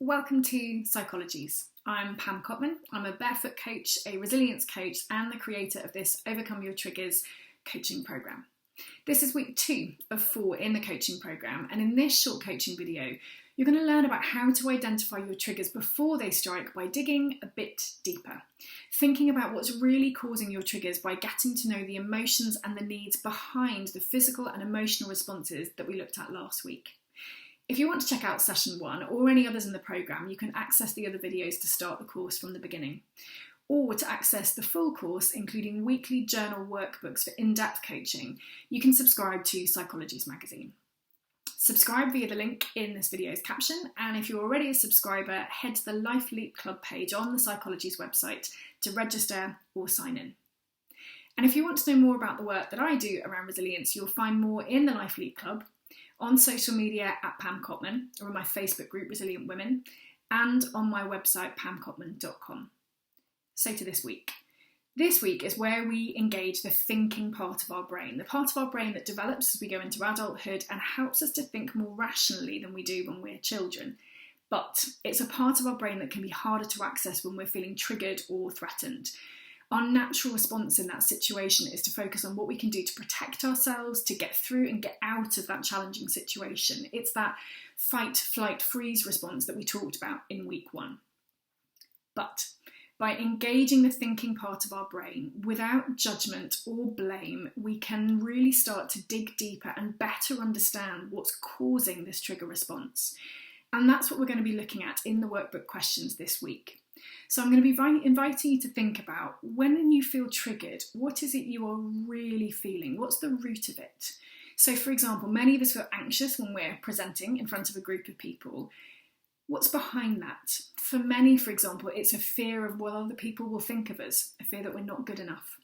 Welcome to Psychologies. I'm Pam Cottman. I'm a Barefoot coach, a resilience coach, and the creator of this Overcome Your Triggers coaching program. This is week 2 of 4 in the coaching program, and in this short coaching video, you're going to learn about how to identify your triggers before they strike by digging a bit deeper. Thinking about what's really causing your triggers by getting to know the emotions and the needs behind the physical and emotional responses that we looked at last week. If you want to check out session 1 or any others in the programme, you can access the other videos to start the course from the beginning. Or to access the full course, including weekly journal workbooks for in-depth coaching, you can subscribe to Psychologies magazine. Subscribe via the link in this video's caption, and if you're already a subscriber, head to the Life Leap Club page on the Psychologies website to register or sign in. And if you want to know more about the work that I do around resilience, you'll find more in the Life Leap Club, on social media at Pam Cottman, or in my Facebook group Resilient Women, and on my website pamcottman.com. So to this week. This week is where we engage the thinking part of our brain, the part of our brain that develops as we go into adulthood and helps us to think more rationally than we do when we're children. But it's a part of our brain that can be harder to access when we're feeling triggered or threatened. Our natural response in that situation is to focus on what we can do to protect ourselves, to get through and get out of that challenging situation. It's that fight, flight, freeze response that we talked about in week 1. But by engaging the thinking part of our brain without judgment or blame, we can really start to dig deeper and better understand what's causing this trigger response. And that's what we're going to be looking at in the workbook questions this week. So I'm going to be inviting you to think about, when you feel triggered, what is it you are really feeling? What's the root of it? So for example, many of us feel anxious when we're presenting in front of a group of people. What's behind that? For many, for example, it's a fear of what other people will think of us, a fear that we're not good enough.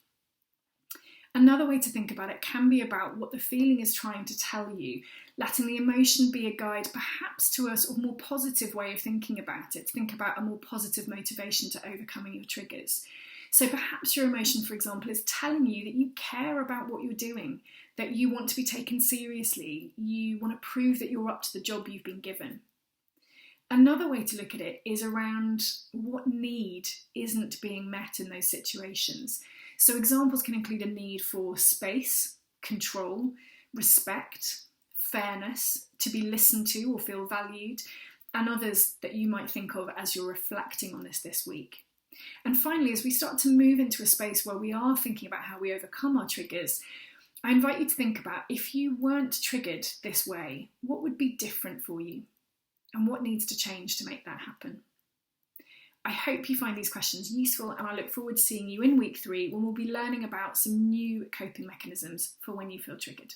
Another way to think about it can be about what the feeling is trying to tell you, letting the emotion be a guide perhaps to a sort of more positive way of thinking about it. Think about a more positive motivation to overcoming your triggers. So perhaps your emotion, for example, is telling you that you care about what you're doing, that you want to be taken seriously, you want to prove that you're up to the job you've been given. Another way to look at it is around what need isn't being met in those situations. So examples can include a need for space, control, respect, fairness, to be listened to or feel valued, and others that you might think of as you're reflecting on this week. And finally, as we start to move into a space where we are thinking about how we overcome our triggers, I invite you to think about, if you weren't triggered this way, what would be different for you? And what needs to change to make that happen? I hope you find these questions useful, and I look forward to seeing you in week 3 when we'll be learning about some new coping mechanisms for when you feel triggered.